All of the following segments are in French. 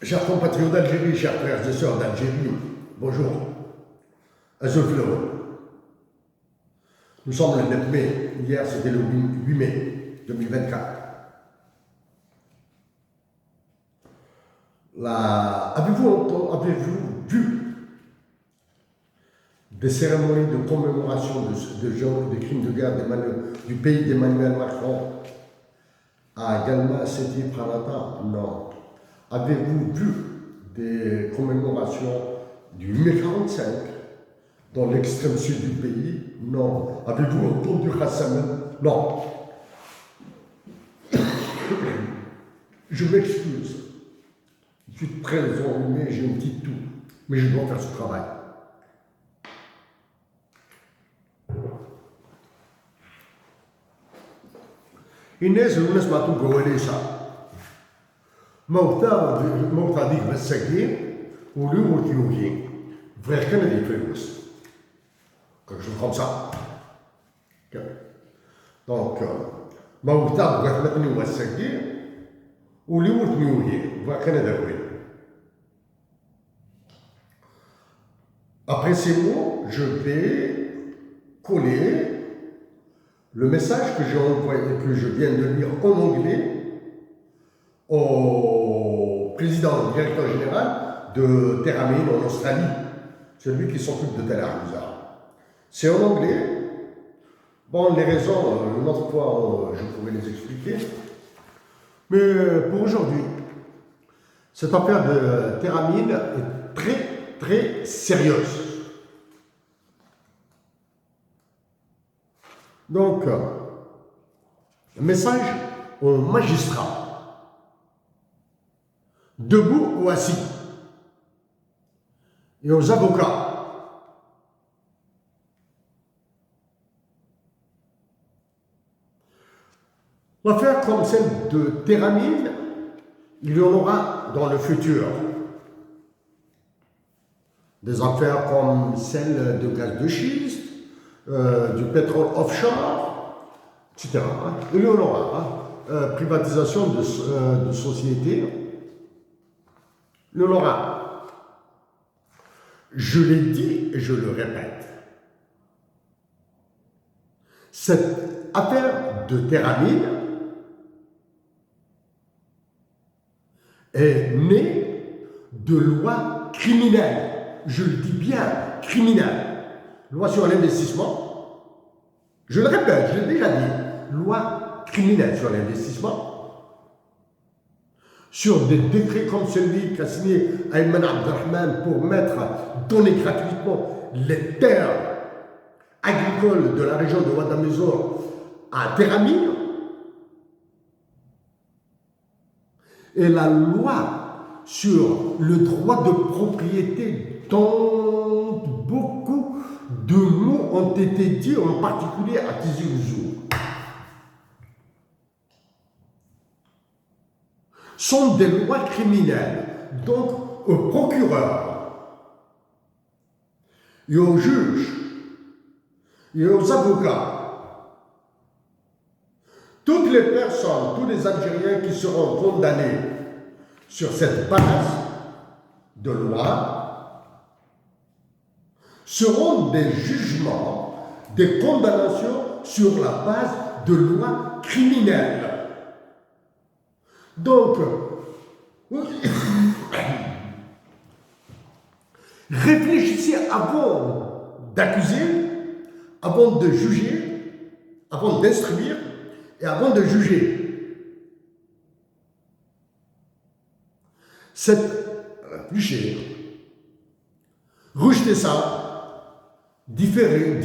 Chers compatriotes d'Algérie, chers frères et sœurs d'Algérie, bonjour. Azul. Nous sommes le 9 mai, hier c'était le 8 mai 2024. Avez-vous vu des cérémonies de commémoration des crimes de guerre du pays d'Emmanuel Macron à Galma, Sidi, Pranata? Non. Avez-vous vu des commémorations du mai 45 dans l'extrême sud du pays? Non. Avez-vous entendu Hassan? Non. Je m'excuse. Je suis très enrhumé, j'ai une petite toux, mais je dois faire ce travail. الناس ما تبقوا ليسا موتا ديك مساكين ولو مرتيوهين frère Kennedy famous quelque chose comme ça. Donc موتا بغات نبني مساكين ولو مرتيوهين frère Kennedy. Après ces mots, je vais coller le message que j'ai envoyé, que je viens de lire en anglais au président, directeur général de Teramine en Australie, celui qui s'occupe de Tel Aviv. C'est en anglais. Bon, les raisons, une autre fois, je pourrais les expliquer. Mais pour aujourd'hui, cette affaire de Teramine est très, très sérieuse. Donc, un message aux magistrats, debout ou assis, et aux avocats. L'affaire comme celle de Teramine, il y en aura dans le futur. Des affaires comme celle de gaz de schiste, du pétrole offshore, etc. Il y en aura. Privatisation de sociétés. Il y en aura. Je l'ai dit et je le répète. Cette affaire de Teramine est née de lois criminelles. Je le dis bien, criminelles. Loi sur l'investissement, je le répète, je l'ai déjà dit, loi criminelle sur l'investissement, sur des décrets comme celui qu'a signé Ayman Abdelrahman pour donner gratuitement les terres agricoles de la région de Ouadamezor à Teramine, et la loi sur le droit de propriété dont beaucoup de mots ont été dits, en particulier à Tizi Ouzou, sont des lois criminelles. Donc, aux procureurs et aux juges et aux avocats, toutes les personnes, tous les Algériens qui seront condamnés sur cette base de loi seront des jugements, des condamnations sur la base de lois criminelles. Donc, réfléchissez avant d'accuser, avant de juger, avant d'instruire et avant de juger. Réfléchir, rejeter ça, différer.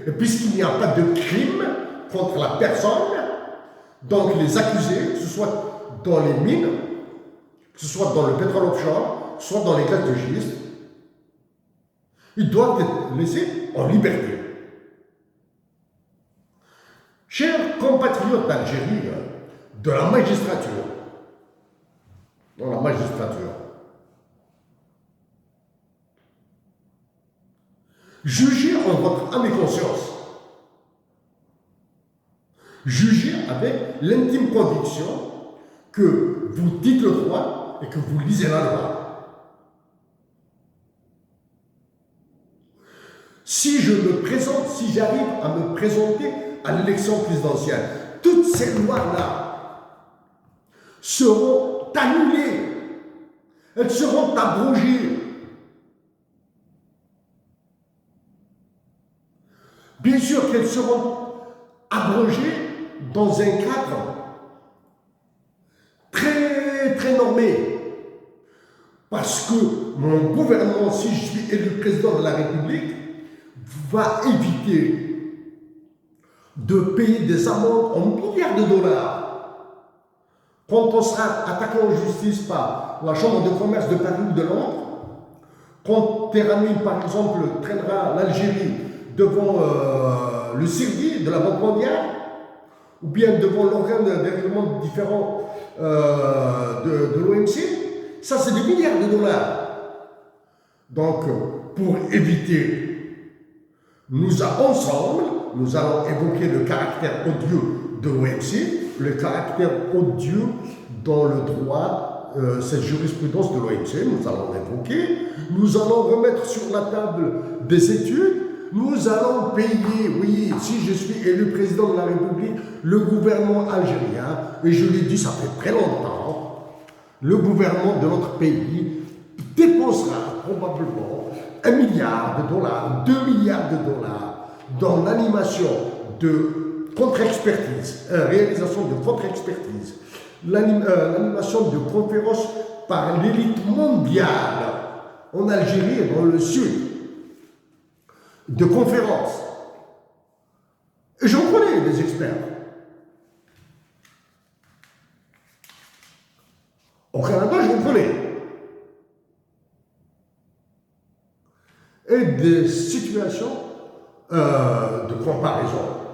Et puisqu'il n'y a pas de crime contre la personne, donc les accusés, que ce soit dans les mines, que ce soit dans le pétrole offshore, soit dans les gaz de schiste, ils doivent être laissés en liberté. Chers compatriotes d'Algérie, de la magistrature, jugez en votre âme et conscience. Jugez avec l'intime conviction que vous dites le droit loi et que vous lisez la loi. Si j'arrive à me présenter à l'élection présidentielle, toutes ces lois-là seront annulées, elles seront abrogées. Bien sûr qu'elles seront abrogées dans un cadre très, très normé. Parce que mon gouvernement, si je suis élu président de la République, va éviter de payer des amendes en milliards de dollars. Quand on sera attaqué en justice par la Chambre de commerce de Paris ou de Londres, quand Terramine, par exemple, traînera l'Algérie devant le CIRDI de la Banque mondiale, ou bien devant l'organe des règlements différents de l'OMC, ça c'est des milliards de dollars. Donc, pour éviter, nous allons évoquer le caractère odieux de l'OMC, le caractère odieux dans le droit, cette jurisprudence de l'OMC, nous allons l'évoquer, nous allons remettre sur la table des études, nous allons payer, oui, si je suis élu président de la République, le gouvernement algérien, et je l'ai dit, ça fait très longtemps, le gouvernement de notre pays dépensera probablement 1 milliard de dollars, 2 milliards de dollars dans l'animation de contre-expertise, réalisation de contre-expertise, l'animation de conférences par l'élite mondiale en Algérie et dans le sud, de conférences. Et j'en connais des experts. Au Canada, j'en connais. Et des situations de comparaison.